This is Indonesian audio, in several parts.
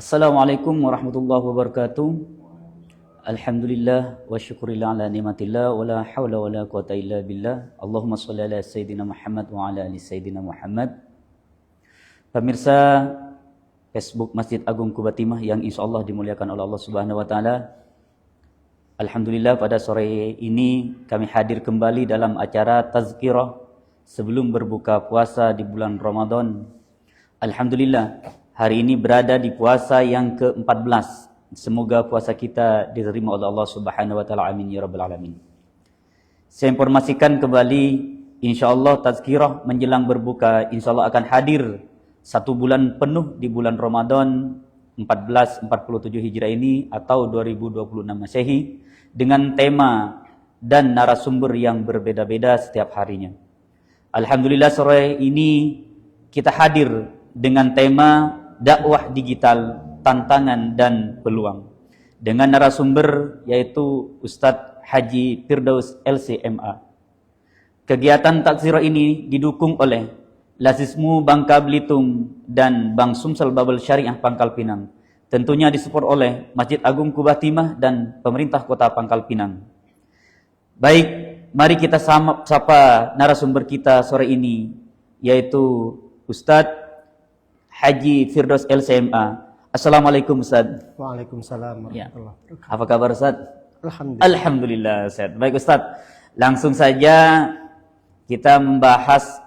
Assalamualaikum warahmatullahi wabarakatuh. Alhamdulillah wa syukurillah ala ni'matillah wa la hawla wa la quwata illa billah. Allahumma sholli ala sayyidina Muhammad wa ala ali sayyidina Muhammad. Pemirsa Facebook Masjid Agung Quba Timah yang insyaallah dimuliakan oleh Allah Subhanahu wa taala. Alhamdulillah pada sore ini kami hadir kembali dalam acara tazkirah sebelum berbuka puasa di bulan Ramadan. Alhamdulillah, hari ini berada di puasa yang ke-14. Semoga puasa kita diterima oleh Allah Subhanahu wa taala. Amin ya rabbal alamin. Saya informasikan kembali, insyaallah tazkirah menjelang berbuka insyaallah akan hadir 1 bulan penuh di bulan Ramadan 1447 Hijrah ini atau 2026 Masehi dengan tema dan narasumber yang berbeda-beda setiap harinya. Alhamdulillah sore ini kita hadir dengan tema dakwah digital, tantangan dan peluang. Dengan narasumber yaitu Ustadz Haji Firdaus LCMA. Kegiatan tazkirah ini didukung oleh Lazismu Bangka Belitung dan Bank Sumsel Babel Syariah Pangkal Pinang. Tentunya disupport oleh Masjid Agung Quba Timah dan pemerintah Kota Pangkal Pinang. Baik, mari kita sapa narasumber kita sore ini yaitu Ustadz Haji Firdaus LCMA. Assalamualaikum Ustaz. Waalaikumsalam warahmatullahi wabarakatuh. Apa kabar Ustaz? Alhamdulillah. Alhamdulillah Ustaz. Baik Ustaz, langsung saja kita membahas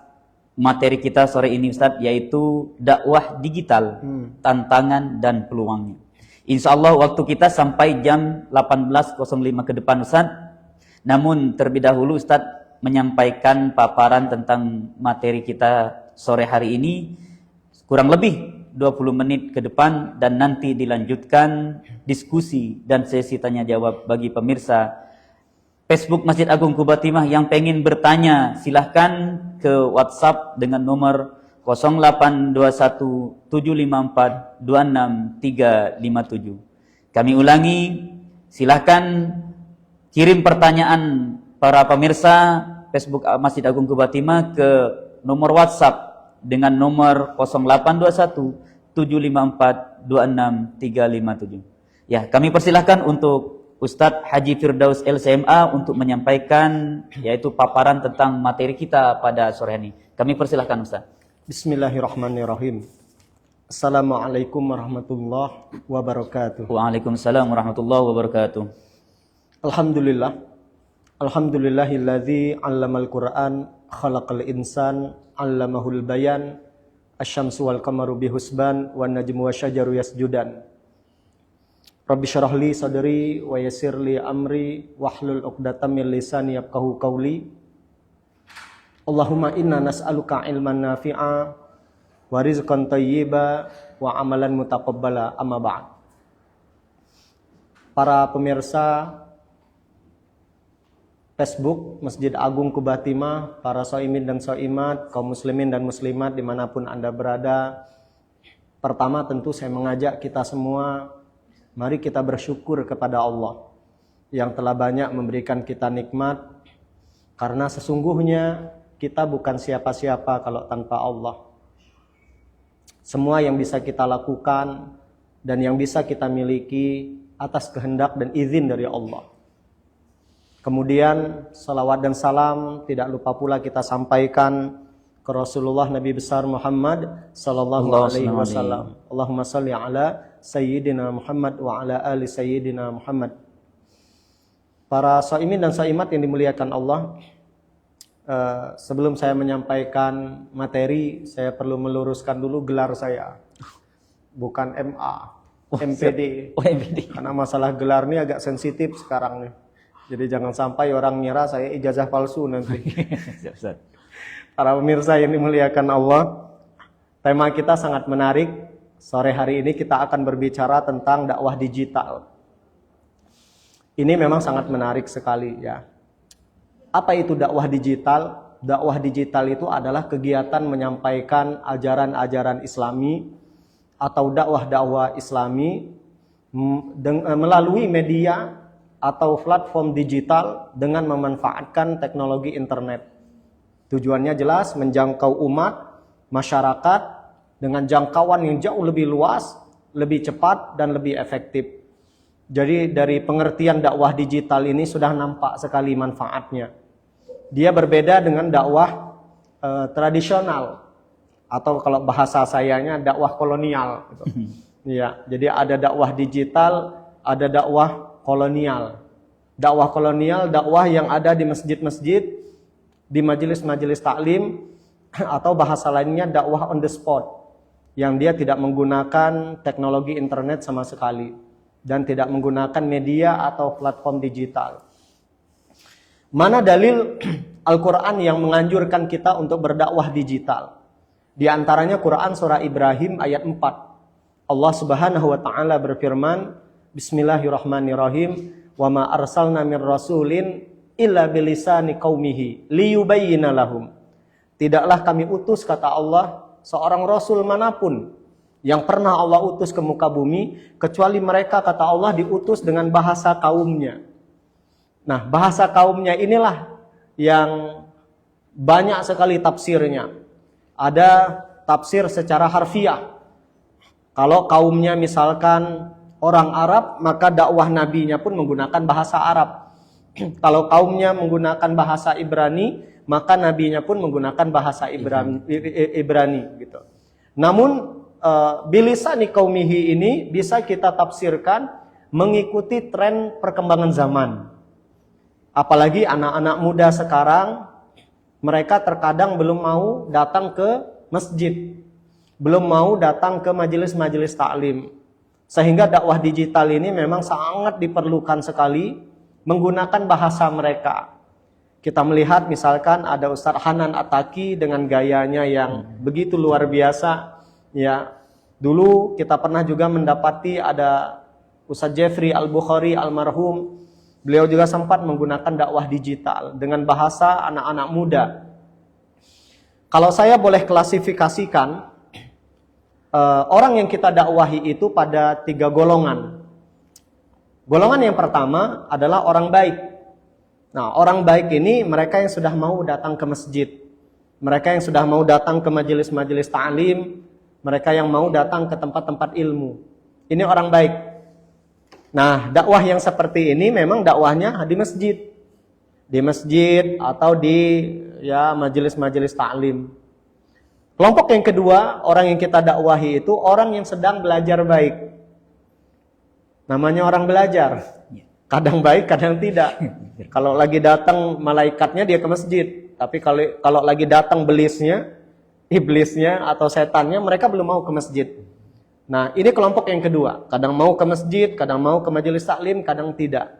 materi kita sore ini Ustaz, yaitu dakwah digital, tantangan dan peluangnya. Insyaallah waktu kita sampai jam 18.05 ke depan Ustaz. Namun terlebih dahulu Ustaz menyampaikan paparan tentang materi kita sore hari ini kurang lebih 20 menit ke depan dan nanti dilanjutkan diskusi dan sesi tanya jawab bagi pemirsa Facebook Masjid Agung Quba Timah yang pengen bertanya. Silahkan ke WhatsApp dengan nomor 082175426357. Kami ulangi, silahkan kirim pertanyaan para pemirsa Facebook Masjid Agung Quba Timah ke nomor WhatsApp dengan nomor 082175426357. Ya, kami persilahkan untuk Ustadz Haji Firdaus LCMA untuk menyampaikan yaitu paparan tentang materi kita pada sore ini. Kami persilahkan Ustadz. Bismillahirrahmanirrahim. Assalamualaikum warahmatullahi wabarakatuh. Waalaikumsalam warahmatullahi wabarakatuh. Alhamdulillah. Alhamdulillahilladzi 'allamal Qur'an khalaqal insan 'allamahul bayan asy-syamsu wal qamaru bihusban wan najmu wasyajaru yasjudan. Rabbi syrah li sadri wa yassir li amri wahlul 'uqdatam min lisani yafqahu qawli. Allahumma inna nas'aluka ilman nafi'a wa rizqan thayyiba wa amalan mutaqabbala amma ba'd. Para pemirsa Facebook Masjid Agung Quba Timah, para soimin dan soimat, kaum muslimin dan muslimat dimanapun Anda berada. Pertama tentu saya mengajak kita semua, mari kita bersyukur kepada Allah yang telah banyak memberikan kita nikmat. Karena sesungguhnya kita bukan siapa-siapa kalau tanpa Allah. Semua yang bisa kita lakukan dan yang bisa kita miliki atas kehendak dan izin dari Allah. Kemudian salawat dan salam tidak lupa pula kita sampaikan ke Rasulullah Nabi besar Muhammad sallallahu alaihi wasallam. Allahumma shalli ala sayyidina Muhammad wa ala ali sayyidina Muhammad. Para shaimin dan shaimat yang dimuliakan Allah, sebelum saya menyampaikan materi, saya perlu meluruskan dulu gelar saya. Bukan MA, MPD. Karena masalah gelar ini agak sensitif sekarang nih. Jadi jangan sampai orang ngira saya ijazah palsu nanti. Para pemirsa yang dimuliakan Allah, tema kita sangat menarik. Sore hari ini kita akan berbicara tentang dakwah digital. Ini memang sangat menarik sekali ya. Apa itu dakwah digital? Dakwah digital itu adalah kegiatan menyampaikan ajaran-ajaran Islami atau dakwah-dakwah Islami melalui media atau platform digital dengan memanfaatkan teknologi internet. Tujuannya jelas menjangkau umat, masyarakat dengan jangkauan yang jauh lebih luas lebih cepat dan lebih efektif. Jadi dari pengertian dakwah digital ini sudah nampak sekali manfaatnya. Dia berbeda dengan dakwah tradisional, atau kalau bahasa sayanya dakwah kolonial gitu. Ya, jadi ada dakwah digital, ada dakwah kolonial. Dakwah kolonial, dakwah yang ada di masjid-masjid, di majelis-majelis taklim, atau bahasa lainnya dakwah on the spot, yang dia tidak menggunakan teknologi internet sama sekali dan tidak menggunakan media atau platform digital. Mana dalil Al-Quran yang menganjurkan kita untuk berdakwah digital? Di antaranya Quran surah Ibrahim ayat 4. Allah Subhanahu wa taala berfirman, Bismillahirrahmanirrahim, "Wa ma arsalna mir rasulin illa bilisani qaumihi liyubayyina lahum." Tidaklah kami utus, kata Allah, seorang rasul manapun yang pernah Allah utus ke muka bumi, kecuali mereka, kata Allah, diutus dengan bahasa kaumnya. Nah, bahasa kaumnya inilah yang banyak sekali tafsirnya. Ada tafsir secara harfiah. Kalau kaumnya misalkan orang Arab, maka dakwah nabinya pun menggunakan bahasa Arab. Kalau kaumnya menggunakan bahasa Ibrani, maka nabinya pun menggunakan bahasa Ibrani gitu. Namun bilisani qaumihi ini bisa kita tafsirkan mengikuti tren perkembangan zaman. Apalagi anak-anak muda sekarang, mereka terkadang belum mau datang ke masjid, belum mau datang ke majelis-majelis taklim. Sehingga dakwah digital ini memang sangat diperlukan sekali menggunakan bahasa mereka. Kita melihat misalkan ada Ustadz Hanan Ataki dengan gayanya yang begitu luar biasa. Ya, dulu kita pernah juga mendapati ada Ustadz Jeffrey Al-Bukhari almarhum. Beliau juga sempat menggunakan dakwah digital dengan bahasa anak-anak muda. Kalau saya boleh klasifikasikan, orang yang kita dakwahi itu pada 3 golongan. Golongan yang pertama adalah orang baik. Nah, orang baik ini mereka yang sudah mau datang ke masjid. Mereka yang sudah mau datang ke majelis-majelis ta'lim. Mereka yang mau datang ke tempat-tempat ilmu. Ini orang baik. Nah, dakwah yang seperti ini memang dakwahnya di masjid. Di masjid atau di majelis-majelis ta'lim. Kelompok yang kedua, orang yang kita dakwahi itu orang yang sedang belajar baik. Namanya orang belajar. Kadang baik, kadang tidak. Kalau lagi datang malaikatnya dia ke masjid. Tapi kalau lagi datang iblisnya atau setannya, mereka belum mau ke masjid. Nah, ini kelompok yang kedua. Kadang mau ke masjid, kadang mau ke majelis taklim, kadang tidak.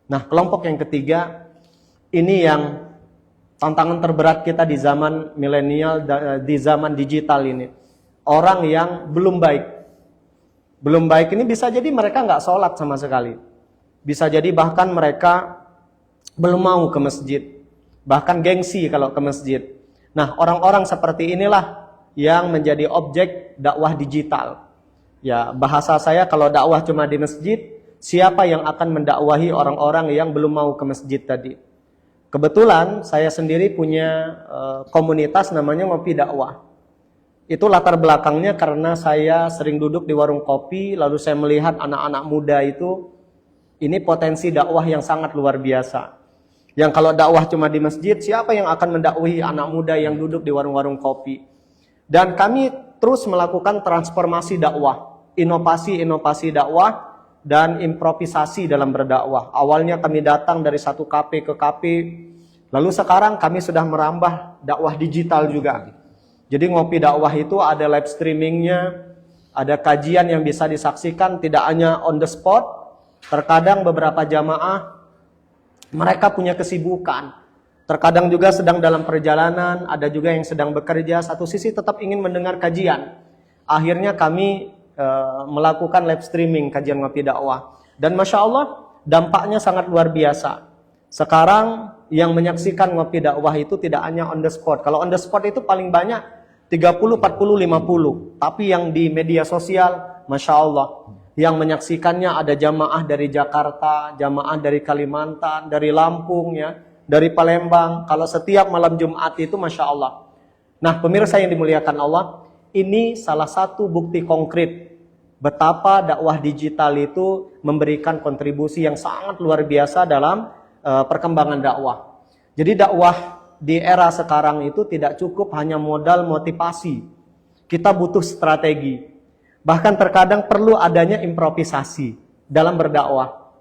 Nah, kelompok yang ketiga, ini yang tantangan terberat kita di zaman milenial, di zaman digital ini. Orang yang belum baik. Belum baik ini bisa jadi mereka nggak sholat sama sekali. Bisa jadi bahkan mereka belum mau ke masjid. Bahkan gengsi kalau ke masjid. Nah, orang-orang seperti inilah yang menjadi objek dakwah digital. Ya, bahasa saya kalau dakwah cuma di masjid, siapa yang akan mendakwahi orang-orang yang belum mau ke masjid tadi? Kebetulan saya sendiri punya komunitas namanya Ngopi Dakwah. Itu latar belakangnya karena saya sering duduk di warung kopi, lalu saya melihat anak-anak muda itu, ini potensi dakwah yang sangat luar biasa. Yang kalau dakwah cuma di masjid, siapa yang akan mendakwahi anak muda yang duduk di warung-warung kopi? Dan kami terus melakukan transformasi dakwah. Inovasi dakwah dan improvisasi dalam berdakwah. Awalnya kami datang dari satu KP ke KP, lalu sekarang kami sudah merambah dakwah digital juga. Jadi Ngopi Dakwah itu ada live streamingnya, ada kajian yang bisa disaksikan tidak hanya on the spot. Terkadang beberapa jamaah mereka punya kesibukan. Terkadang juga sedang dalam perjalanan, ada juga yang sedang bekerja, satu sisi tetap ingin mendengar kajian. Akhirnya kami melakukan live streaming kajian Ngopi Dakwah. Dan Masya Allah, dampaknya sangat luar biasa. Sekarang yang menyaksikan Ngopi Dakwah itu tidak hanya on the spot. Kalau on the spot itu paling banyak 30, 40, 50. Tapi yang di media sosial, Masya Allah, yang menyaksikannya ada jamaah dari Jakarta, jamaah dari Kalimantan, dari Lampung, ya, dari Palembang. Kalau setiap malam Jumat itu Masya Allah. Nah, pemirsa yang dimuliakan Allah, ini salah satu bukti konkret betapa dakwah digital itu memberikan kontribusi yang sangat luar biasa dalam perkembangan dakwah. Jadi dakwah di era sekarang itu tidak cukup hanya modal motivasi. Kita butuh strategi. Bahkan terkadang perlu adanya improvisasi dalam berdakwah.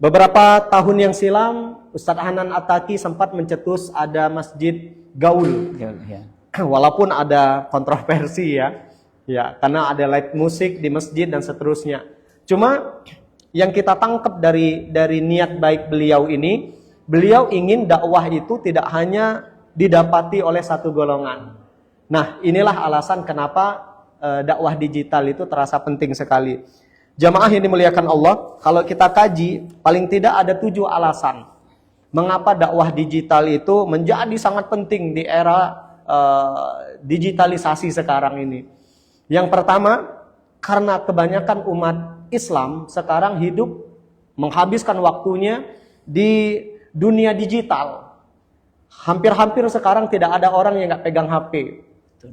Beberapa tahun yang silam, Ustadz Hanan Attaqi sempat mencetus ada masjid gaul. Ya. Walaupun ada kontroversi ya, karena ada live musik di masjid dan seterusnya. Cuma yang kita tangkap dari niat baik beliau ini, beliau ingin dakwah itu tidak hanya didapati oleh satu golongan. Nah, inilah alasan kenapa dakwah digital itu terasa penting sekali. Jamaah yang dimuliakan Allah, kalau kita kaji, paling tidak ada 7 alasan mengapa dakwah digital itu menjadi sangat penting di era digitalisasi sekarang ini. Yang pertama, karena kebanyakan umat Islam sekarang hidup menghabiskan waktunya di dunia digital. Hampir-hampir sekarang tidak ada orang yang nggak pegang HP.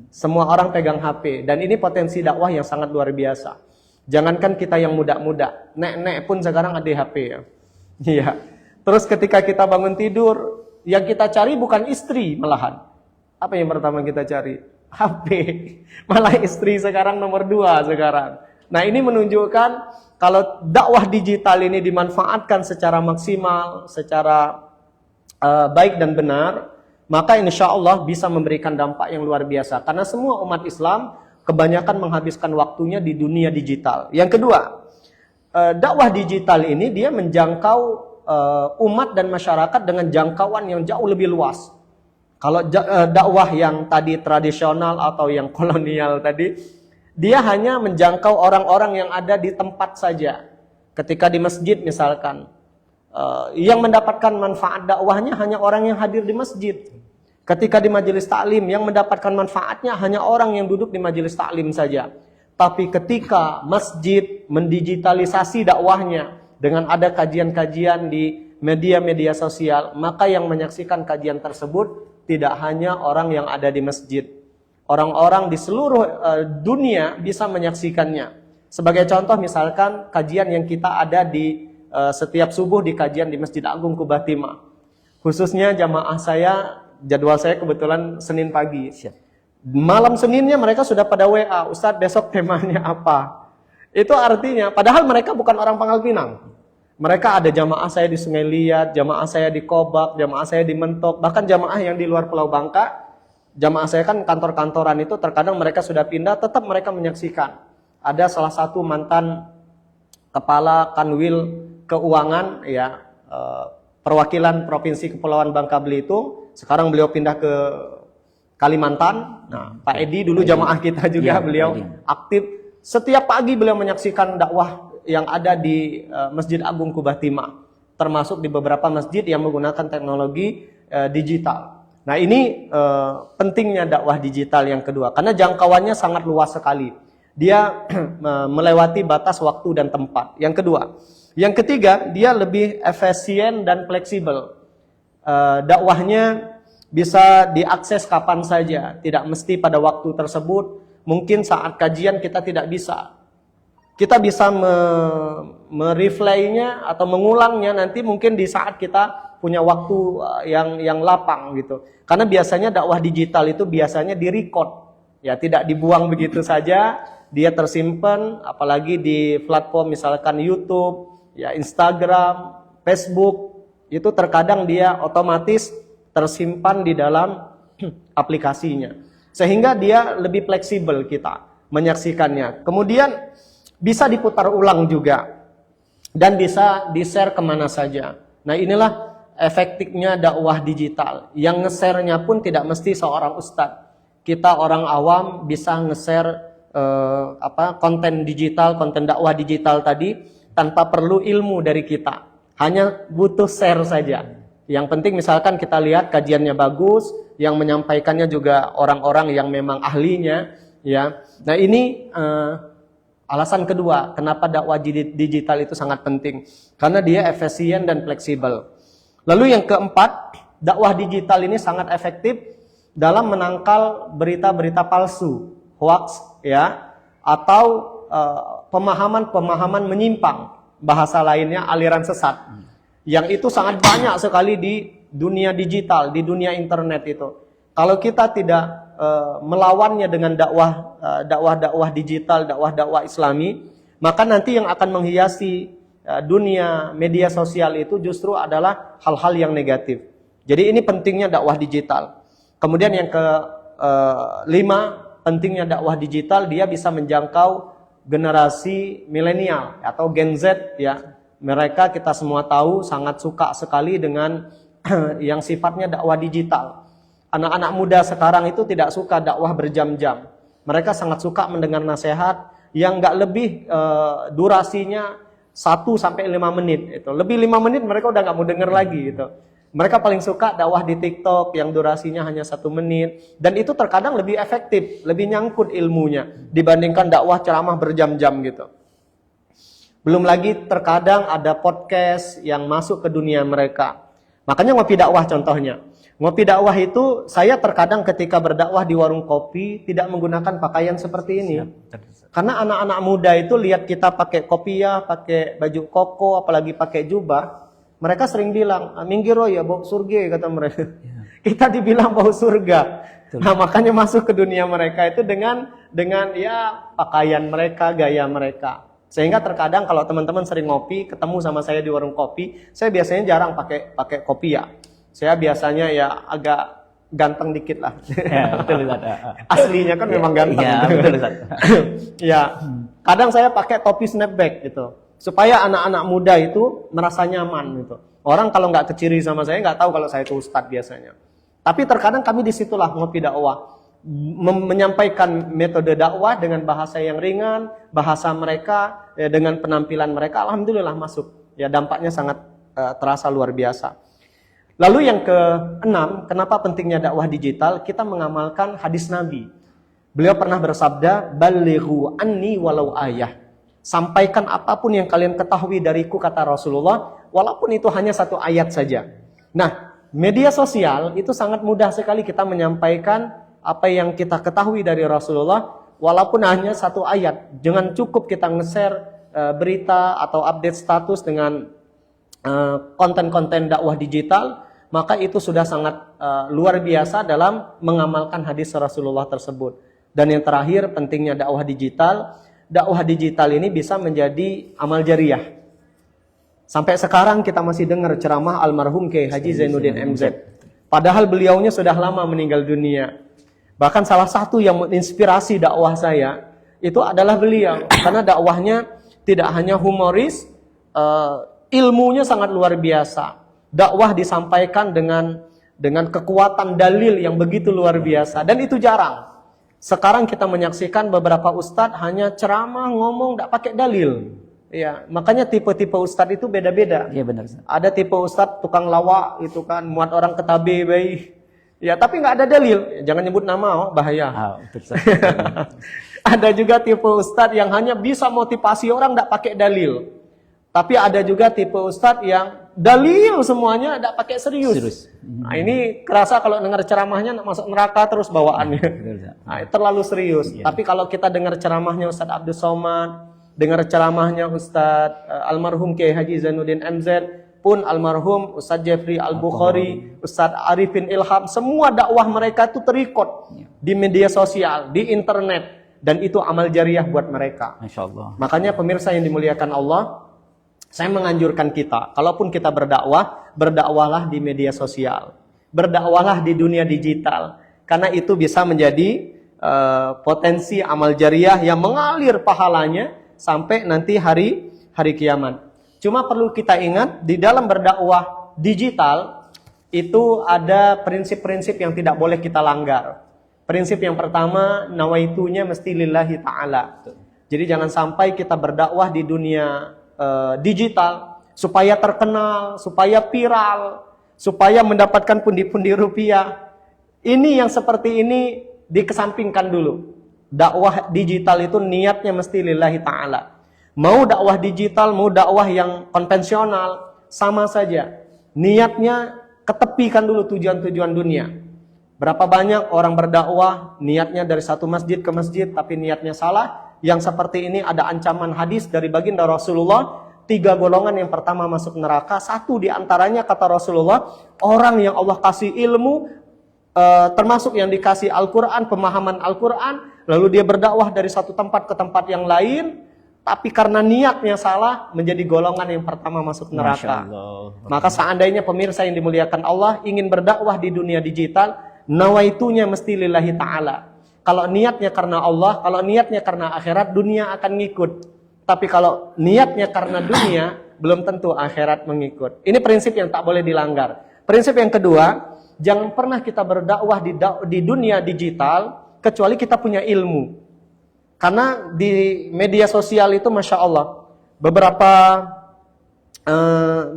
Semua orang pegang HP. Dan ini potensi dakwah yang sangat luar biasa. Jangankan kita yang muda-muda, nek-nek pun sekarang ada HP ya. Iya. Terus ketika kita bangun tidur, yang kita cari bukan istri malahan. Apa yang pertama kita cari? HP. Malah istri sekarang nomor 2 sekarang. Nah, ini menunjukkan kalau dakwah digital ini dimanfaatkan secara maksimal, secara baik dan benar, maka insya Allah bisa memberikan dampak yang luar biasa. Karena semua umat Islam kebanyakan menghabiskan waktunya di dunia digital. Yang kedua, dakwah digital ini dia menjangkau umat dan masyarakat dengan jangkauan yang jauh lebih luas. Kalau dakwah yang tadi tradisional atau yang kolonial tadi, dia hanya menjangkau orang-orang yang ada di tempat saja. Ketika di masjid misalkan, yang mendapatkan manfaat dakwahnya hanya orang yang hadir di masjid. Ketika di majelis taklim, yang mendapatkan manfaatnya hanya orang yang duduk di majelis taklim saja. Tapi ketika masjid mendigitalisasi dakwahnya dengan ada kajian-kajian di media-media sosial, maka yang menyaksikan kajian tersebut tidak hanya orang yang ada di masjid. Orang-orang di seluruh dunia bisa menyaksikannya. Sebagai contoh misalkan kajian yang kita ada di setiap subuh di kajian di Masjid Agung Kubah Timah. Khususnya jamaah saya, jadwal saya kebetulan Senin pagi. Malam Seninnya mereka sudah pada WA, Ustadz besok temanya apa? Itu artinya, padahal mereka bukan orang Pangkal Pinang. Mereka ada jamaah saya di Sungai Liat, jamaah saya di Kobak, jamaah saya di Mentok, bahkan jamaah yang di luar Pulau Bangka. Jamaah saya kan kantor-kantoran itu terkadang mereka sudah pindah, tetap mereka menyaksikan. Ada salah satu mantan kepala Kanwil Keuangan, ya, perwakilan Provinsi Kepulauan Bangka Belitung. Sekarang beliau pindah ke Kalimantan. Nah, Pak Edi dulu jamaah kita juga, beliau aktif. Setiap pagi beliau menyaksikan dakwah yang ada di Masjid Agung Kubah Timah, termasuk di beberapa masjid yang menggunakan teknologi digital. Nah, ini pentingnya dakwah digital yang kedua, karena jangkauannya sangat luas sekali. Dia melewati batas waktu dan tempat. Yang kedua. Yang ketiga, dia lebih efisien dan fleksibel. Dakwahnya bisa diakses kapan saja, tidak mesti pada waktu tersebut. Mungkin saat kajian kita tidak bisa. Kita bisa mereplaynya atau mengulangnya nanti mungkin di saat kita punya waktu yang lapang gitu. Karena biasanya dakwah digital itu biasanya direcord, ya, tidak dibuang begitu saja. Dia tersimpan, apalagi di platform misalkan YouTube, ya, Instagram, Facebook. Itu terkadang dia otomatis tersimpan di dalam aplikasinya. Sehingga dia lebih fleksibel kita menyaksikannya. Kemudian bisa diputar ulang juga. Dan bisa di-share kemana saja. Nah, inilah efektifnya dakwah digital. Yang nge-share-nya pun tidak mesti seorang ustadz. Kita orang awam bisa nge-share konten digital, konten dakwah digital tadi tanpa perlu ilmu dari kita. Hanya butuh share saja. Yang penting misalkan kita lihat kajiannya bagus, yang menyampaikannya juga orang-orang yang memang ahlinya, ya. Nah, ini alasan kedua kenapa dakwah digital itu sangat penting, karena dia efisien dan fleksibel. Lalu yang keempat, dakwah digital ini sangat efektif dalam menangkal berita-berita palsu, hoax, ya, atau pemahaman-pemahaman menyimpang, bahasa lainnya aliran sesat. Yang itu sangat banyak sekali di dunia digital, di dunia internet itu. Kalau kita tidak melawannya dengan dakwah digital, dakwah Islami, maka nanti yang akan menghiasi dunia media sosial itu justru adalah hal-hal yang negatif. Jadi ini pentingnya dakwah digital. Kemudian yang kelima, pentingnya dakwah digital, dia bisa menjangkau generasi milenial atau Gen Z ya. Mereka kita semua tahu sangat suka sekali dengan yang sifatnya dakwah digital. Anak-anak muda sekarang itu tidak suka dakwah berjam-jam. Mereka sangat suka mendengar nasihat yang nggak lebih durasinya 1-5 menit. Itu lebih 5 menit mereka udah nggak mau dengar lagi gitu. Mereka paling suka dakwah di TikTok yang durasinya hanya 1 menit. Dan itu terkadang lebih efektif, lebih nyangkut ilmunya dibandingkan dakwah ceramah berjam-jam gitu. Belum lagi terkadang ada podcast yang masuk ke dunia mereka. Makanya ngopi dakwah contohnya. Ngopi dakwah itu saya terkadang ketika berdakwah di warung kopi tidak menggunakan pakaian seperti ini. Karena anak-anak muda itu lihat kita pakai kopiah, pakai baju koko, apalagi pakai jubah. Mereka sering bilang, minggir ya bau surga, kata mereka. Kita dibilang bau surga. Nah makanya masuk ke dunia mereka itu dengan ya pakaian mereka, gaya mereka. Sehingga terkadang kalau teman-teman sering ngopi, ketemu sama saya di warung kopi, saya biasanya jarang pakai kopiah. Saya biasanya ya agak ganteng dikit lah. Ya, betul Ustaz. Aslinya kan memang ganteng. Ya, betul Ustaz. Ya, kadang saya pakai topi snapback gitu, supaya anak-anak muda itu merasa nyaman gitu. Orang kalau nggak keciri sama saya nggak tahu kalau saya itu ustadz biasanya. Tapi terkadang kami disitulah ngopi dakwah, menyampaikan metode dakwah dengan bahasa yang ringan, bahasa mereka ya, dengan penampilan mereka. Alhamdulillah masuk. Ya dampaknya sangat terasa luar biasa. Lalu yang keenam, kenapa pentingnya dakwah digital? Kita mengamalkan hadis Nabi. Beliau pernah bersabda, "Balighu anni walau ayah." Sampaikan apapun yang kalian ketahui dariku, kata Rasulullah, walaupun itu hanya 1 ayat saja. Nah, media sosial itu sangat mudah sekali kita menyampaikan apa yang kita ketahui dari Rasulullah, walaupun hanya 1 ayat. Jangan cukup kita nge-share berita atau update status dengan konten-konten dakwah digital, maka itu sudah sangat luar biasa dalam mengamalkan hadis Rasulullah tersebut. Dan yang terakhir, pentingnya dakwah digital. Dakwah digital ini bisa menjadi amal jariah. Sampai sekarang kita masih dengar ceramah almarhum Kiai Haji Zainuddin MZ. Padahal beliaunya sudah lama meninggal dunia. Bahkan salah satu yang menginspirasi dakwah saya itu adalah beliau. Karena dakwahnya tidak hanya humoris, ilmunya sangat luar biasa. Dakwah disampaikan dengan kekuatan dalil yang begitu luar biasa. Dan itu jarang. Sekarang kita menyaksikan beberapa ustadz hanya ceramah, ngomong, tidak pakai dalil. Ya, makanya tipe-tipe ustadz itu beda-beda. Iya benar. Ada tipe ustadz tukang lawak itu kan, muat orang ke tabe baik. Ya, tapi nggak ada dalil. Jangan nyebut nama, bahaya. Betul. Ada juga tipe ustadz yang hanya bisa motivasi orang, tidak pakai dalil. Tapi ada juga tipe ustadz yang dalil semuanya, tidak pakai serius. Nah, ini kerasa kalau dengar ceramahnya nak masuk neraka terus bawaannya. Nah, terlalu serius. Iya. Tapi kalau kita dengar ceramahnya Ustadz Abdul Somad, dengar ceramahnya Ustadz almarhum Kiai Haji Zainuddin MZ, pun almarhum Ustadz Jeffrey Al-Bukhari, Ustadz Arifin Ilham, semua dakwah mereka itu terikut di media sosial, di internet, dan itu amal jariah buat mereka. Masya Allah. Makanya pemirsa yang dimuliakan Allah, saya menganjurkan kita, kalaupun kita berdakwah, berdakwahlah di media sosial. Berdakwahlah di dunia digital. Karena itu bisa menjadi potensi amal jariah yang mengalir pahalanya sampai nanti hari kiamat. Cuma perlu kita ingat, di dalam berdakwah digital, itu ada prinsip-prinsip yang tidak boleh kita langgar. Prinsip yang pertama, nawaitunya mesti lillahi ta'ala. Jadi jangan sampai kita berdakwah di dunia digital supaya terkenal, supaya viral, supaya mendapatkan pundi-pundi rupiah. Ini yang seperti ini dikesampingkan dulu. Dakwah digital itu niatnya mesti lillahi ta'ala. Mau dakwah digital, mau dakwah yang konvensional, sama saja. Niatnya ketepikan dulu tujuan-tujuan dunia. Berapa banyak orang berdakwah niatnya dari satu masjid ke masjid tapi niatnya salah, yang seperti ini ada ancaman hadis dari baginda Rasulullah. 3 golongan yang pertama masuk neraka. 1 di antaranya kata Rasulullah, orang yang Allah kasih ilmu, termasuk yang dikasih Al-Quran, pemahaman Al-Quran, lalu dia berdakwah dari satu tempat ke tempat yang lain, tapi karena niatnya salah, menjadi golongan yang pertama masuk neraka. Maka seandainya pemirsa yang dimuliakan Allah ingin berdakwah di dunia digital, nawaitunya mesti lillahi ta'ala. Kalau niatnya karena Allah, kalau niatnya karena akhirat, dunia akan ngikut. Tapi kalau niatnya karena dunia, belum tentu akhirat mengikut. Ini prinsip yang tak boleh dilanggar. Prinsip yang kedua, jangan pernah kita berdakwah di dunia digital, kecuali kita punya ilmu. Karena di media sosial itu Masya Allah, beberapa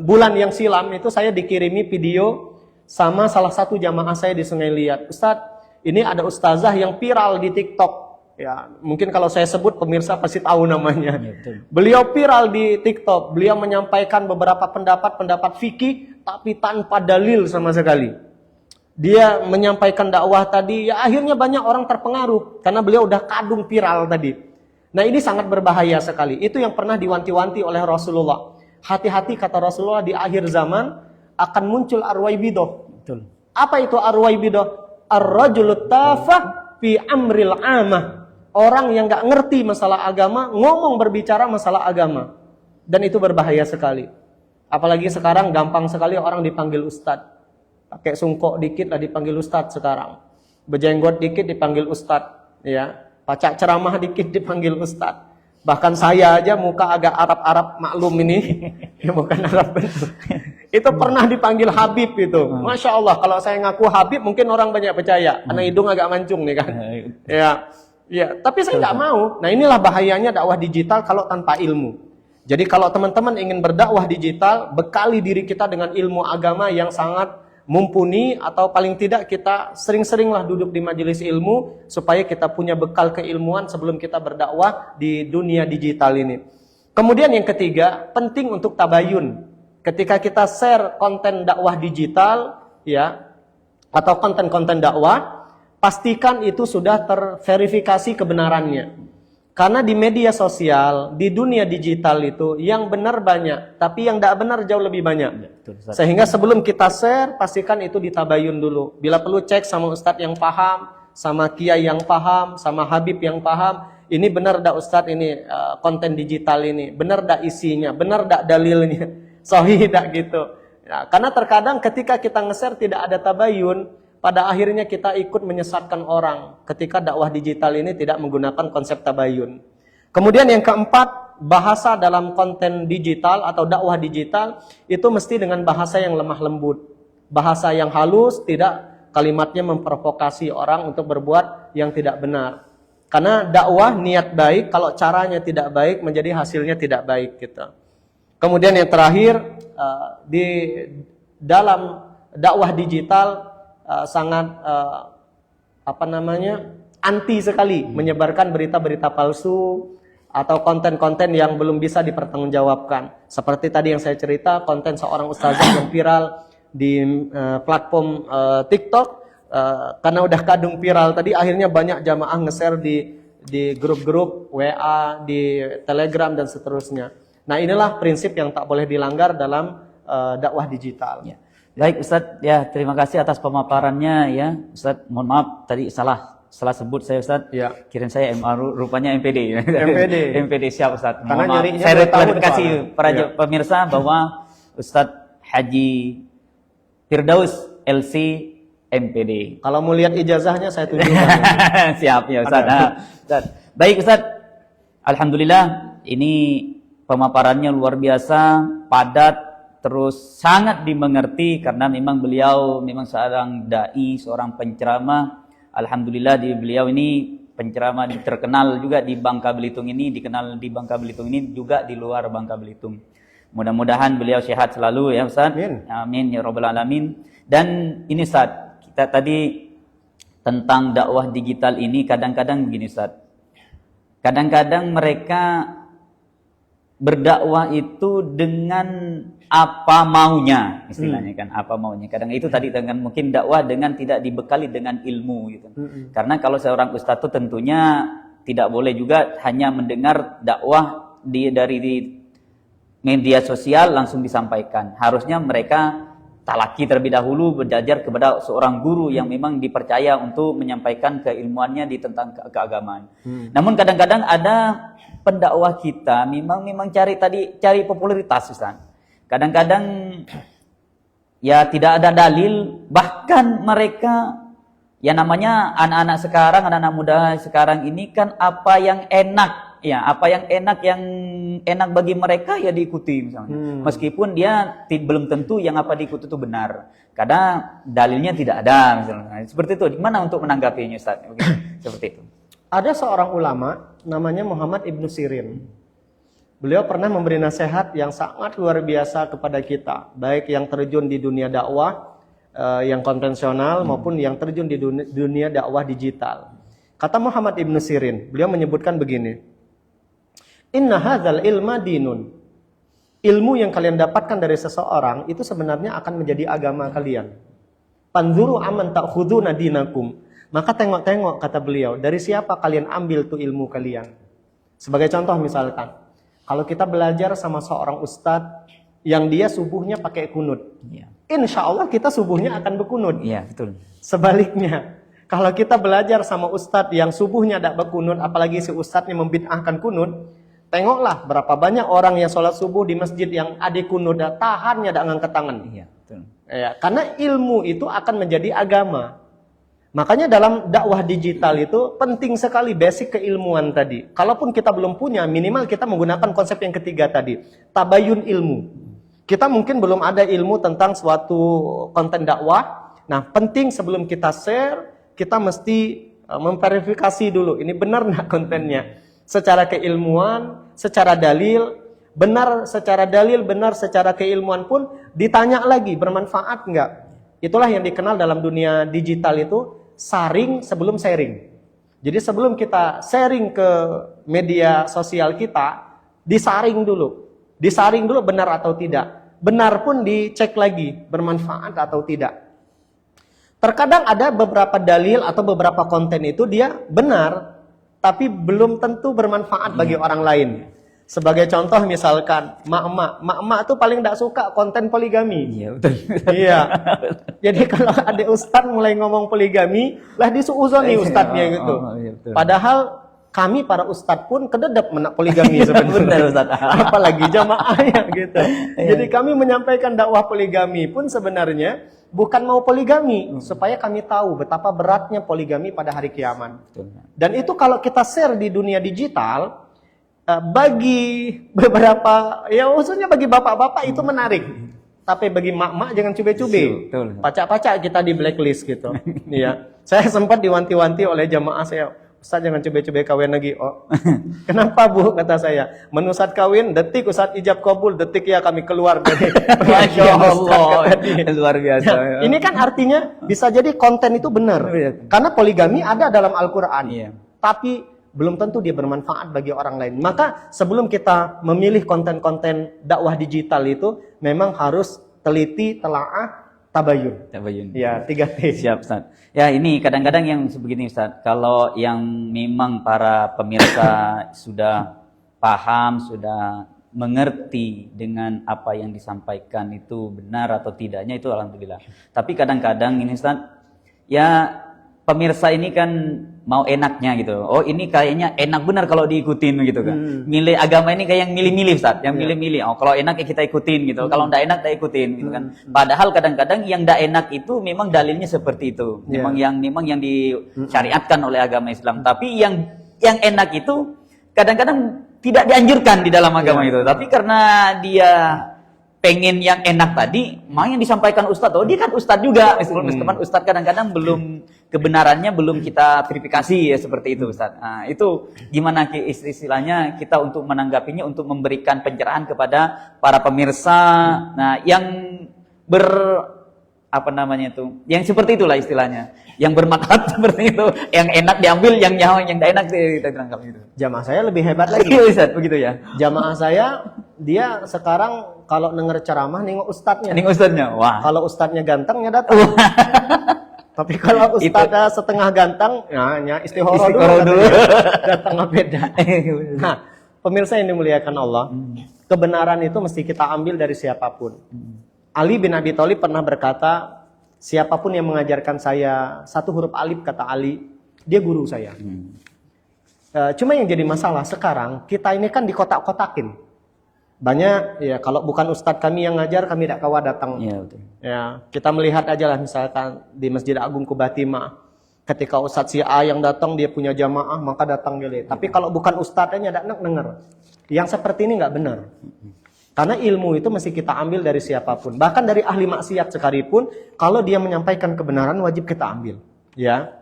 bulan yang silam itu saya dikirimi video sama salah satu jamaah saya di Sungai Liat. Ustadz, ini ada ustazah yang viral di TikTok. Ya, mungkin kalau saya sebut pemirsa pasti tahu namanya. Beliau viral di TikTok. Beliau menyampaikan beberapa pendapat fikih, tapi tanpa dalil sama sekali. Dia menyampaikan dakwah tadi, ya akhirnya banyak orang terpengaruh karena beliau udah kadung viral tadi. Nah, ini sangat berbahaya sekali. Itu yang pernah diwanti-wanti oleh Rasulullah. Hati-hati kata Rasulullah, di akhir zaman akan muncul arwaibidoh. Apa itu arwaibidoh? Ar-rajulut tafah fi amril amah. Orang yang gak ngerti masalah agama, ngomong berbicara masalah agama. Dan itu berbahaya sekali. Apalagi sekarang gampang sekali orang dipanggil ustadz. Pakai sungkok dikit lah dipanggil ustadz sekarang. Berjenggot dikit dipanggil ustadz. Ya. Pacak ceramah dikit dipanggil ustadz. Bahkan saya aja muka agak Arab-Arab maklum ini. Ya bukan Arab betul. Itu pernah dipanggil Habib itu. Masya Allah, kalau saya ngaku Habib mungkin orang banyak percaya. Karena hidung agak mancung nih kan. Ya, tapi saya nggak mau. Nah, inilah bahayanya dakwah digital kalau tanpa ilmu. Jadi kalau teman-teman ingin berdakwah digital, bekali diri kita dengan ilmu agama yang sangat mumpuni, atau paling tidak kita sering-seringlah duduk di majelis ilmu supaya kita punya bekal keilmuan sebelum kita berdakwah di dunia digital ini. Kemudian yang ketiga, penting untuk tabayun. Ketika kita share konten dakwah digital, ya, atau konten-konten dakwah, pastikan itu sudah terverifikasi kebenarannya. Karena di media sosial, di dunia digital itu yang benar banyak, tapi yang tidak benar jauh lebih banyak. Sehingga sebelum kita share, pastikan itu ditabayun dulu. Bila perlu cek sama ustadz yang paham, sama kiai yang paham, sama habib yang paham. Ini benar tak ustadz ini konten digital ini? Benar tak isinya? Benar tak dalilnya? Sahih tak gitu? Ya, karena terkadang ketika kita nge-share tidak ada tabayun, pada akhirnya kita ikut menyesatkan orang ketika dakwah digital ini tidak menggunakan konsep tabayun. Kemudian yang keempat, bahasa dalam konten digital atau dakwah digital itu mesti dengan bahasa yang lemah lembut. Bahasa yang halus, tidak kalimatnya memprovokasi orang untuk berbuat yang tidak benar. Karena dakwah niat baik, kalau caranya tidak baik menjadi hasilnya tidak baik gitu. Kemudian yang terakhir, di dalam dakwah digital sangat anti sekali menyebarkan berita-berita palsu atau konten-konten yang belum bisa dipertanggungjawabkan. Seperti tadi yang saya cerita, konten seorang ustazah yang viral di platform TikTok, karena udah kadung viral tadi, akhirnya banyak jamaah nge-share di grup-grup WA, di Telegram dan seterusnya. Nah, inilah prinsip yang tak boleh dilanggar dalam dakwah digital. Ya. Baik Ustadz, ya terima kasih atas pemaparannya ya. Ustadz, mohon maaf tadi salah sebut saya Ustadz. Ya. Kirain saya MA, rupanya MPD. MPD siap Ustadz. Karena nyarinya saya klarifikasi para pemirsa bahwa Ustadz Haji Firdaus LC MPD. Kalau mau lihat ijazahnya saya tunjukkan. Siap ya Ustadz. Baik Ustadz, alhamdulillah ini pemaparannya luar biasa, padat, terus sangat dimengerti karena memang beliau memang seorang dai, seorang penceramah. Alhamdulillah beliau ini penceramah terkenal juga di Bangka Belitung ini, dikenal di Bangka Belitung ini juga di luar Bangka Belitung. Mudah-mudahan beliau sehat selalu ya Ustaz. Amin. Amin ya rabbal alamin. Dan ini Ustaz, kita tadi tentang dakwah digital ini kadang-kadang begini Ustaz. Kadang-kadang mereka berdakwah itu dengan apa maunya, istilahnya kan, apa maunya. Kadang itu tadi dengan mungkin dakwah dengan tidak dibekali dengan ilmu gitu. Karena kalau seorang ustadz itu tentunya tidak boleh juga hanya mendengar dakwah dari media sosial langsung disampaikan. Harusnya mereka talaki terlebih dahulu, belajar kepada seorang guru yang memang dipercaya untuk menyampaikan keilmuannya tentang keagamaan. Namun kadang-kadang ada pendakwah kita memang cari popularitas, Ustaz. Kadang-kadang ya tidak ada dalil, bahkan mereka ya namanya anak-anak sekarang, anak-anak muda sekarang ini kan apa yang enak yang enak bagi mereka ya diikuti misalnya. Meskipun dia belum tentu yang apa diikuti itu benar. Kadang dalilnya tidak ada misalnya. Seperti itu. Gimana untuk menanggapinya, Ustaz? Seperti itu. Ada seorang ulama namanya Muhammad Ibnu Sirin. Beliau pernah memberi nasihat yang sangat luar biasa kepada kita, baik yang terjun di dunia dakwah yang konvensional maupun yang terjun di dunia dakwah digital. Kata Muhammad Ibnu Sirin, beliau menyebutkan begini, inna hadzal ilma dinun. Ilmu yang kalian dapatkan dari seseorang itu sebenarnya akan menjadi agama kalian. Panzuru aman ta'khuduna dinakum. Maka tengok-tengok, kata beliau, dari siapa kalian ambil tuh ilmu kalian. Sebagai contoh misalkan, kalau kita belajar sama seorang ustadz yang dia subuhnya pakai kunut, insya Allah kita subuhnya akan berkunut. Iya, betul. Sebaliknya, kalau kita belajar sama ustadz yang subuhnya tidak berkunut, apalagi si ustadznya membid'ahkan kunut, tengoklah berapa banyak orang yang sholat subuh di masjid yang ada kunut, tahannya tidak ngangkat tangan. Iya, betul. Ya, karena ilmu itu akan menjadi agama. Makanya dalam dakwah digital itu penting sekali basic keilmuan tadi. Kalaupun kita belum punya, minimal kita menggunakan konsep yang ketiga tadi, tabayun ilmu. Kita mungkin belum ada ilmu tentang suatu konten dakwah. Nah, penting sebelum kita share, kita mesti memverifikasi dulu, ini benar nggak kontennya. Secara keilmuan, secara dalil, benar secara dalil, benar secara keilmuan pun ditanya lagi, bermanfaat nggak? Itulah yang dikenal dalam dunia digital itu saring sebelum sharing. Jadi sebelum kita sharing ke media sosial kita, disaring dulu. Disaring dulu benar atau tidak. Benar pun dicek lagi, bermanfaat atau tidak. Terkadang ada beberapa dalil atau beberapa konten itu dia benar, tapi belum tentu bermanfaat bagi orang lain. Sebagai contoh misalkan, mak-mak itu paling tidak suka konten poligami. Iya, betul. Iya. Jadi kalau ada ustadz mulai ngomong poligami, lah disuuzoni ustadznya gitu. Iya, Padahal kami para ustadz pun kededap menak poligami sebenarnya. Benar, Ustaz. Apalagi jamaahnya gitu. Jadi kami menyampaikan dakwah poligami pun sebenarnya bukan mau poligami, supaya kami tahu betapa beratnya poligami pada hari kiamat. Dan itu kalau kita share di dunia digital, bagi beberapa, ya khususnya bagi bapak-bapak itu menarik. Tapi bagi mak-mak jangan cube-cube. Pacak-pacak kita di blacklist gitu. Iya. Saya sempat diwanti-wanti oleh jamaah saya, Ustaz jangan cube-cube kawin lagi. Oh. Kenapa Bu? Kata saya. Menusat kawin, detik Ustaz ijab kabul, detik ya kami keluar dari. Masya Allah. Luar biasa. Nah, ini kan artinya bisa jadi konten itu benar. Karena poligami ada dalam Al-Quran. Iya. Tapi belum tentu dia bermanfaat bagi orang lain. Maka sebelum kita memilih konten-konten dakwah digital itu, memang harus teliti, telaah, tabayun. Tabayun. Ya, 3T. Siap, Ustaz. Ya, ini kadang-kadang yang sebegini, Ustaz. Kalau yang memang para pemirsa sudah paham, sudah mengerti dengan apa yang disampaikan itu benar atau tidaknya, itu alhamdulillah. Tapi kadang-kadang ini, Ustaz, ya pemirsa ini kan mau enaknya gitu. Oh, ini kayaknya enak benar kalau diikutin gitu kan. Milih agama ini kayak yang milih-milih, Ustaz. Yang milih-milih. Oh, kalau enak ya kita ikutin gitu. Kalau enggak enak tak ikutin gitu kan. Padahal kadang-kadang yang enggak enak itu memang dalilnya seperti itu. Memang yang disyariatkan oleh agama Islam. Tapi yang enak itu kadang-kadang tidak dianjurkan di dalam agama itu. Tapi karena dia pengen yang enak tadi, yang disampaikan Ustadz, oh dia kan Ustadz juga, meskipun Ustadz kadang-kadang belum, kebenarannya belum kita verifikasi ya, seperti itu Ustadz. Nah, itu gimana istilahnya kita untuk menanggapinya, untuk memberikan pencerahan kepada para pemirsa, nah yang yang seperti itulah istilahnya, yang bermanfaat seperti itu, yang enak diambil, yang tidak enak kita tangkap itu. Jamaah saya lebih hebat lagi. Ustadz, begitu ya. Jamaah saya, dia sekarang kalau denger ceramah nengok ustadznya. Nengok ustadznya, wah. Kalau ustadznya ganteng ya datang. Tapi kalau ustadznya setengah ganteng, ya istihoroh dulu. Datang beda. Nah, pemirsa yang dimuliakan Allah, kebenaran itu mesti kita ambil dari siapapun. Ali bin Abi Thalib pernah berkata, siapapun yang mengajarkan saya satu huruf alif, kata Ali, dia guru saya. Cuma yang jadi masalah sekarang, kita ini kan dikotak-kotakin. Banyak, ya kalau bukan ustadz kami yang ngajar, kami tidak kawa datang. Ya, betul. Ya, kita melihat aja lah misalkan di Masjid Agung Kubatima, ketika ustadz si A yang datang dia punya jamaah, maka datang dia. Tapi kalau bukan ustadznya tidak dengar. Yang seperti ini nggak benar. Karena ilmu itu mesti kita ambil dari siapapun, bahkan dari ahli maksiat sekalipun, kalau dia menyampaikan kebenaran wajib kita ambil. Ya.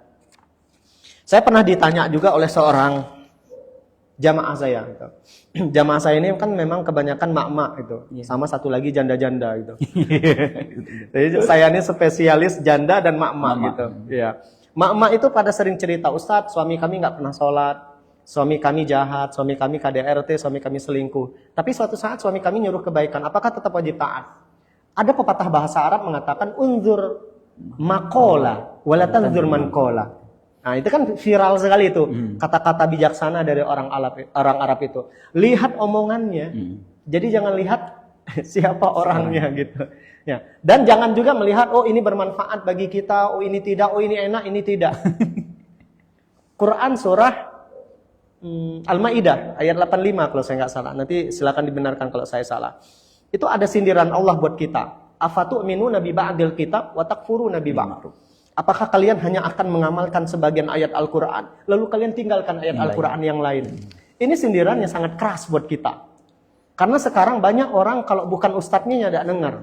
Saya pernah ditanya juga oleh seorang jamaah saya. Gitu. Jamaah saya ini kan memang kebanyakan mak-mak gitu, sama satu lagi janda-janda gitu. Jadi saya ini spesialis janda dan mak-mak gitu. Ya. Mak-mak itu pada sering cerita, Ustadz, suami kami nggak pernah sholat, suami kami jahat, suami kami KDRT, suami kami selingkuh. Tapi suatu saat suami kami nyuruh kebaikan, apakah tetap wajib taat? Ada pepatah bahasa Arab mengatakan, unzur makola, wala tanzur man kola. Nah, itu kan viral sekali itu, kata-kata bijaksana dari orang Arab itu. Lihat omongannya, jadi jangan lihat siapa orangnya gitu. Ya. Dan jangan juga melihat, oh ini bermanfaat bagi kita, oh ini tidak, oh ini enak, ini tidak. Quran surah Al-Maidah ayat 85 kalau saya nggak salah. Nanti silakan dibenarkan kalau saya salah. Itu ada sindiran Allah buat kita. Afatu'minuna bi ba'dil kitab wa takfuruna bi ba'd. Apakah kalian hanya akan mengamalkan sebagian ayat Al-Quran, lalu kalian tinggalkan ayat Al-Quran yang lain? Ini sindiran yang sangat keras buat kita. Karena sekarang banyak orang kalau bukan ustadznya tidak dengar.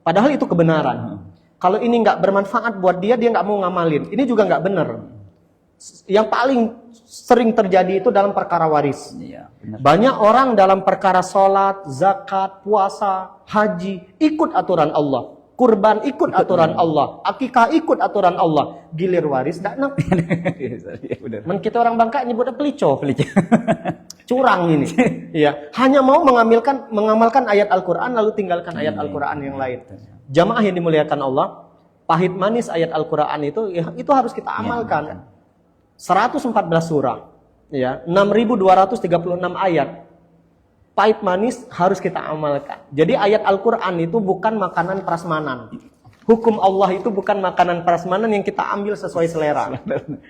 Padahal itu kebenaran. Kalau ini nggak bermanfaat buat dia, dia nggak mau ngamalin. Ini juga nggak benar. Yang paling sering terjadi itu dalam perkara waris. Banyak orang dalam perkara sholat, zakat, puasa, haji, ikut aturan Allah. Kurban ikut aturan Allah, akikah ikut aturan Allah, gilir waris tak nak. Men kita orang Bangka nyebutnya pelico. Curang ini. Ya, hanya mau mengamalkan ayat Al-Qur'an lalu tinggalkan ayat Al-Qur'an yang lain. Jamaah yang dimuliakan Allah, pahit manis ayat Al-Qur'an itu ya, itu harus kita amalkan. 114 surah, ya, 6.236 ayat. Pahit manis harus kita amalkan. Jadi ayat Al-Quran itu bukan makanan prasmanan. Hukum Allah itu bukan makanan prasmanan yang kita ambil sesuai selera.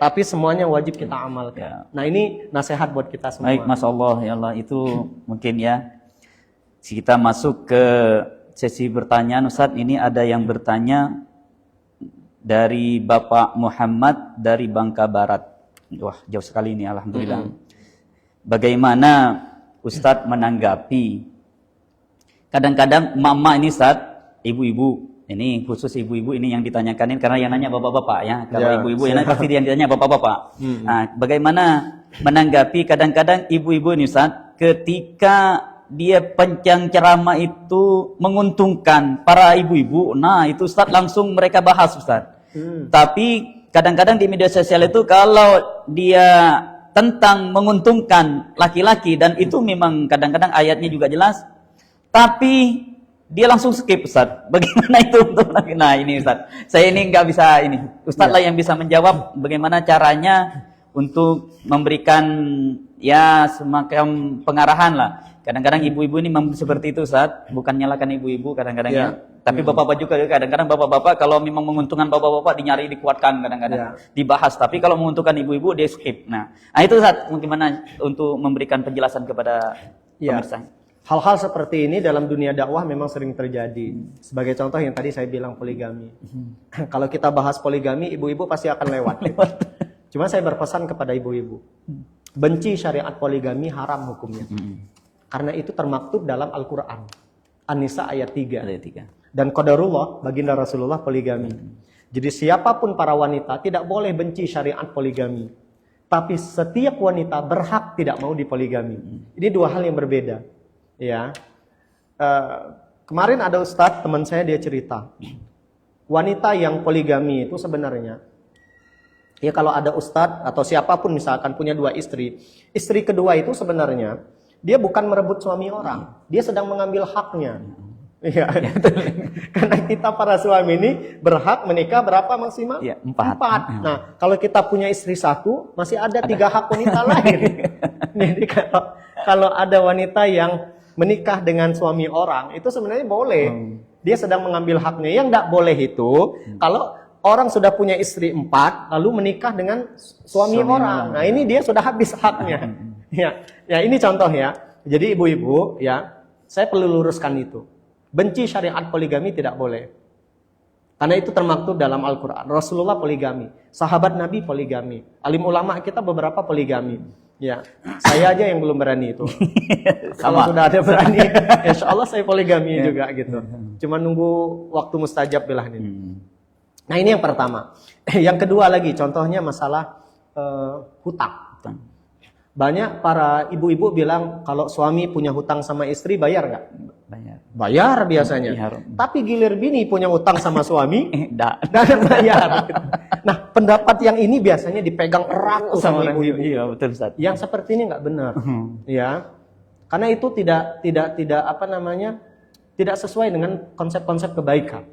Tapi semuanya wajib kita amalkan. Nah ini nasihat buat kita semua. Baik, Masya Allah, ya Allah, itu mungkin ya. Kita masuk ke sesi pertanyaan. Ustadz, ini ada yang bertanya dari Bapak Muhammad dari Bangka Barat. Wah, jauh sekali ini, alhamdulillah. Bagaimana Ustadz menanggapi kadang-kadang mama ini Ustadz, ibu-ibu, ini khusus ibu-ibu ini yang ditanyakan ini, karena yang nanya bapak-bapak ya. Kalau ibu-ibu yang pasti yang ditanya bapak-bapak. Nah, bagaimana menanggapi kadang-kadang ibu-ibu ini Ustadz, ketika dia pencang ceramah itu menguntungkan para ibu-ibu, nah itu Ustadz langsung mereka bahas Ustadz. Tapi kadang-kadang di media sosial itu kalau dia tentang menguntungkan laki-laki, dan itu memang kadang-kadang ayatnya juga jelas, tapi dia langsung skip Ustaz. Bagaimana itu untuk laki? Nah ini Ustaz, saya ini nggak bisa ini. Ustaz lah yang bisa menjawab bagaimana caranya untuk memberikan ya semacam pengarahan lah. Kadang-kadang ibu-ibu ini seperti itu Ustaz, bukan nyalakan ibu-ibu kadang-kadang ya. Tapi bapak-bapak juga kadang-kadang bapak-bapak kalau memang menguntungkan bapak-bapak dinyari dikuatkan kadang-kadang dibahas, tapi kalau menguntungkan ibu-ibu dia skip. Nah itu Ustaz, bagaimana untuk memberikan penjelasan kepada pemirsa? Hal-hal seperti ini dalam dunia dakwah memang sering terjadi. Sebagai contoh yang tadi saya bilang poligami. Kalau kita bahas poligami, ibu-ibu pasti akan lewat. Cuma saya berpesan kepada ibu-ibu, benci syariat poligami, haram hukumnya. Karena itu termaktub dalam Al-Quran. An-Nisa ayat 3. Dan qadarullah, baginda Rasulullah, poligami. Jadi siapapun para wanita tidak boleh benci syariat poligami. Tapi setiap wanita berhak tidak mau dipoligami. Ini dua hal yang berbeda. Ya, kemarin ada ustadz teman saya, dia cerita wanita yang poligami itu sebenarnya ya, kalau ada ustadz atau siapapun misalkan punya dua istri, istri kedua itu sebenarnya dia bukan merebut suami orang, dia sedang mengambil haknya Iya. Karena kita para suami ini berhak menikah berapa maksimal? Iya, 4. Nah, kalau kita punya istri 1, masih ada 3 hak wanita lain. Jadi kalau ada wanita yang menikah dengan suami orang, itu sebenarnya boleh. Dia sedang mengambil haknya. Yang tidak boleh itu kalau orang sudah punya istri 4 lalu menikah dengan suami orang. Nah, ini dia sudah habis haknya. Ya, ini contoh ya. Jadi ibu-ibu ya, saya perlu luruskan itu. Benci syariat poligami tidak boleh. Karena itu termaktub dalam Al-Quran. Rasulullah poligami. Sahabat Nabi poligami. Alim ulama kita beberapa poligami. Ya, saya aja yang belum berani itu. Kalau sudah ada berani, insya Allah saya poligami juga gitu. Cuma nunggu waktu mustajab bilah ini. Nah, ini yang pertama. Yang kedua lagi, contohnya masalah hutang. Banyak para ibu-ibu bilang kalau suami punya hutang sama istri bayar nggak? Bayar biasanya. Tapi gilir bini punya hutang sama suami, tidak bayar. Nah, pendapat yang ini biasanya dipegang erat sama ibu-ibu. Iya, betul, Ustaz. Yang seperti ini nggak benar, ya. Karena itu tidak apa namanya, tidak sesuai dengan konsep-konsep kebaikan.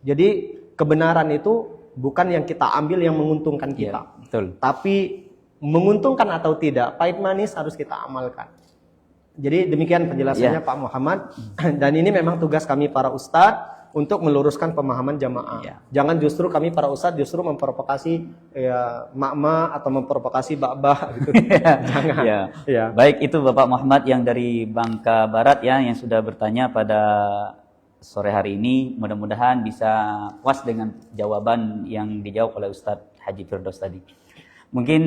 Jadi kebenaran itu bukan yang kita ambil yang menguntungkan kita, betul. Tapi menguntungkan atau tidak, pahit manis harus kita amalkan. Jadi demikian penjelasannya Pak Muhammad. Dan ini memang tugas kami para ustadz untuk meluruskan pemahaman jamaah. Jangan justru kami para ustadz justru memprovokasi ya mak-mak atau memprovokasi bak-bak gitu. Jangan. Ya. Baik, itu Bapak Muhammad yang dari Bangka Barat ya, yang sudah bertanya pada sore hari ini. Mudah-mudahan bisa puas dengan jawaban yang dijawab oleh Ustadz Haji Firdaus tadi. Mungkin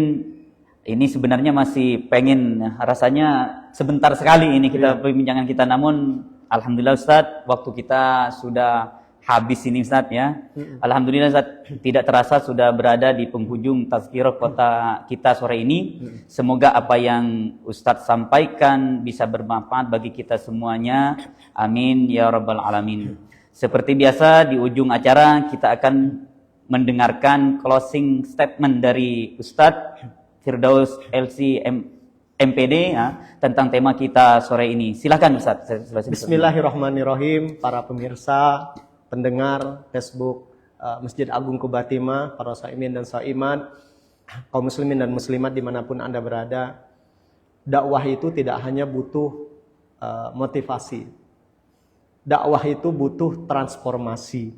ini sebenarnya masih pengen, rasanya sebentar sekali ini kita perbincangan kita, namun alhamdulillah Ustadz, waktu kita sudah habis ini Ustadz ya. Alhamdulillah Ustadz, tidak terasa sudah berada di penghujung tazkirah kota kita sore ini. Semoga apa yang Ustadz sampaikan bisa bermanfaat bagi kita semuanya. Amin ya rabbal alamin. Seperti biasa di ujung acara kita akan mendengarkan closing statement dari Ustadz Firdaus LC MPD ya, tentang tema kita sore ini. Silakan Ustaz. Bismillahirrahmanirrahim, para pemirsa, pendengar Facebook Masjid Agung Kubatimah, para saimin dan saimat, kaum muslimin dan muslimat dimanapun Anda berada. Dakwah itu tidak hanya butuh motivasi. Dakwah itu butuh transformasi.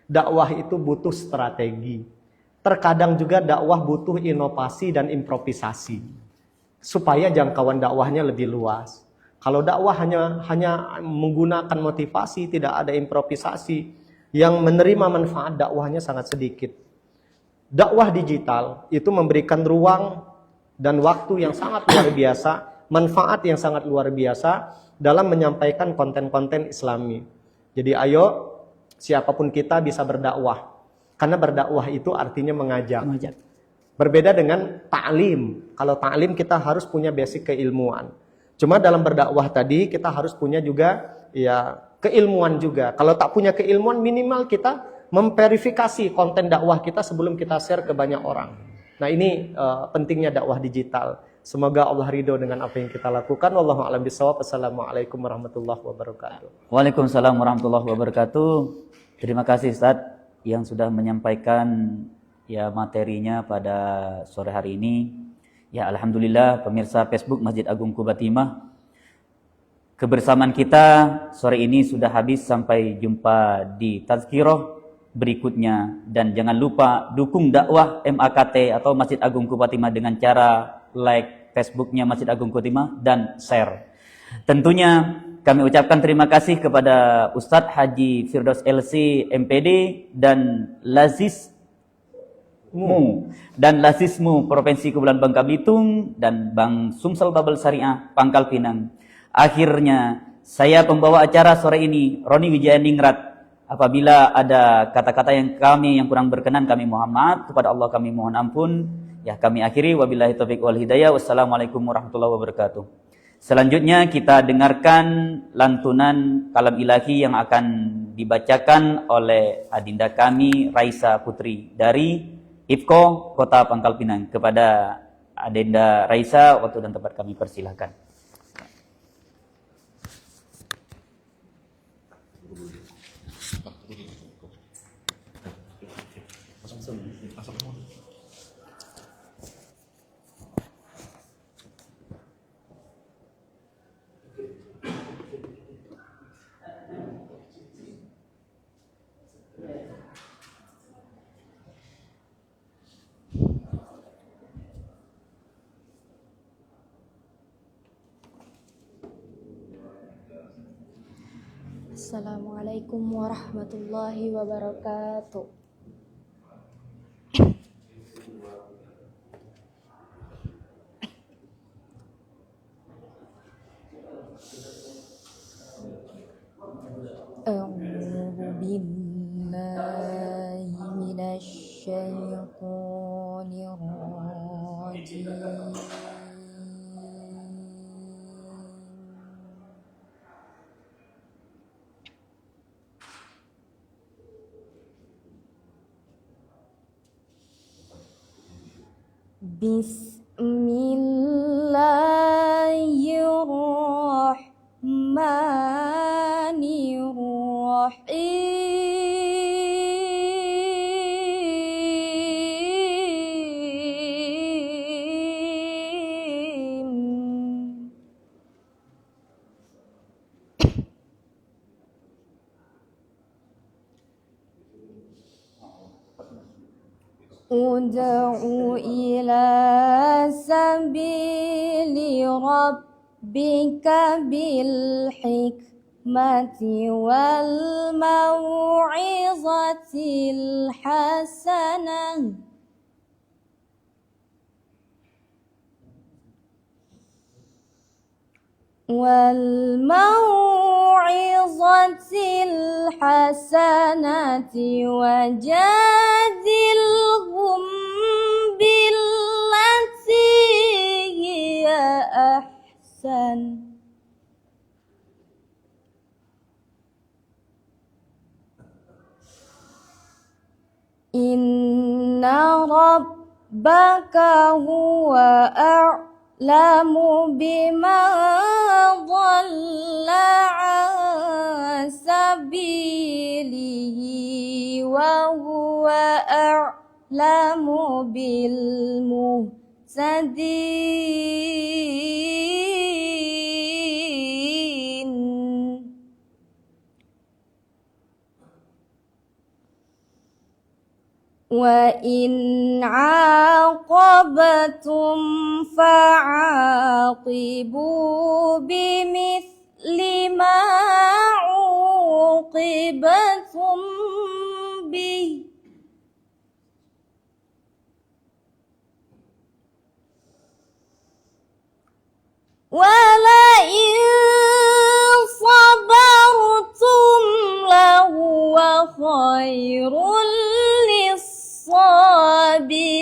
Dakwah itu butuh strategi. Terkadang juga dakwah butuh inovasi dan improvisasi supaya jangkauan dakwahnya lebih luas. Kalau dakwah hanya menggunakan motivasi, tidak ada improvisasi, yang menerima manfaat dakwahnya sangat sedikit. Dakwah digital itu memberikan ruang dan waktu yang sangat luar biasa, manfaat yang sangat luar biasa dalam menyampaikan konten-konten Islami. Jadi ayo siapapun kita bisa berdakwah. Karena berdakwah itu artinya mengajak. Berbeda dengan ta'lim. Kalau ta'lim kita harus punya basic keilmuan. Cuma dalam berdakwah tadi kita harus punya juga ya keilmuan juga. Kalau tak punya keilmuan, minimal kita memverifikasi konten dakwah kita sebelum kita share ke banyak orang. Nah, ini pentingnya dakwah digital. Semoga Allah ridho dengan apa yang kita lakukan. Wallahu a'lam bishawab. Assalamualaikum warahmatullahi wabarakatuh. Waalaikumsalam warahmatullahi wabarakatuh. Terima kasih Ustaz yang sudah menyampaikan ya materinya pada sore hari ini. Ya alhamdulillah pemirsa Facebook Masjid Agung Kubatimah, kebersamaan kita sore ini sudah habis. Sampai jumpa di tazkirah berikutnya, dan jangan lupa dukung dakwah MAKT atau Masjid Agung Kubatimah dengan cara like Facebooknya Masjid Agung Kubatimah dan share. Tentunya kami ucapkan terima kasih kepada Ustadz Haji Firdaus LC MPD dan Lazismu Provinsi Kepulauan Bangka Belitung dan Bang Sumsel Babel Syariah Pangkal Pinang. Akhirnya saya pembawa acara sore ini Roni Wijaya Ningrat. Apabila ada kata-kata yang kurang berkenan, kami mohon maaf, kepada Allah kami mohon ampun. Ya, kami akhiri wabillahi taufiq wal hidayah. Wassalamualaikum warahmatullahi wabarakatuh. Selanjutnya kita dengarkan lantunan kalam ilahi yang akan dibacakan oleh adinda kami Raisa Putri dari IFKO Kota Pangkal Pinang. Kepada adinda Raisa, waktu dan tempat kami persilahkan. Assalamualaikum warahmatullahi wabarakatuh. A'udzu billahi minasy syaithanir rajim. Bismillahirrahmanirrahim. Ud'u ila sabili rabbika bil hikmati wal mau'izatil hasanah wajadilhum billati hiya ahsan. Inna rabbaka huwa a'lamu biman dhalla an sabilihi wa huwa a'lamu bil muhtadin. Wa in 'aqabtum fa'aqibu bimithli ma 'uqibtum bih wa la in sabartum lahuwa khairul sabirin.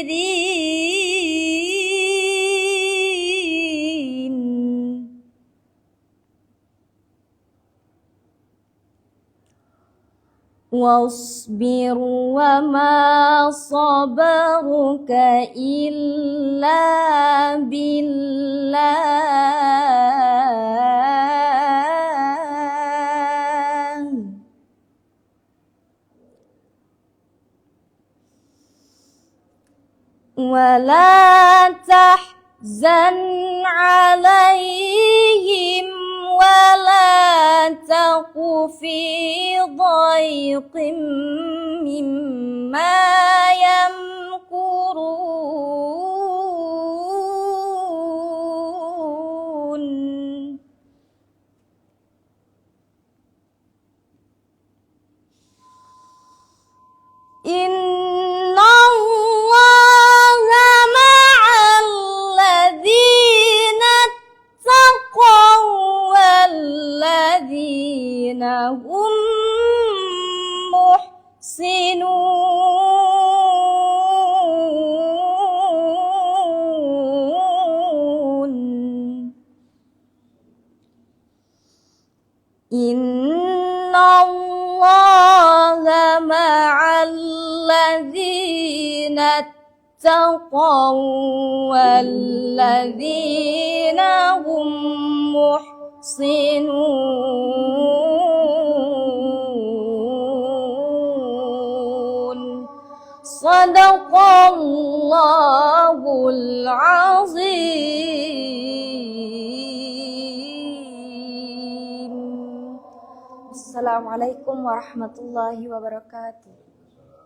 Wasbir wa ma sabaruka illa billah. ولا تحزن عليهم ولا تك في ضيق مما يمكرون. هم محسنون. إن الله مع الذين اتقوا والذين هم محسنون. Sadaqallahul azim. Assalamualaikum warahmatullahi wabarakatuh.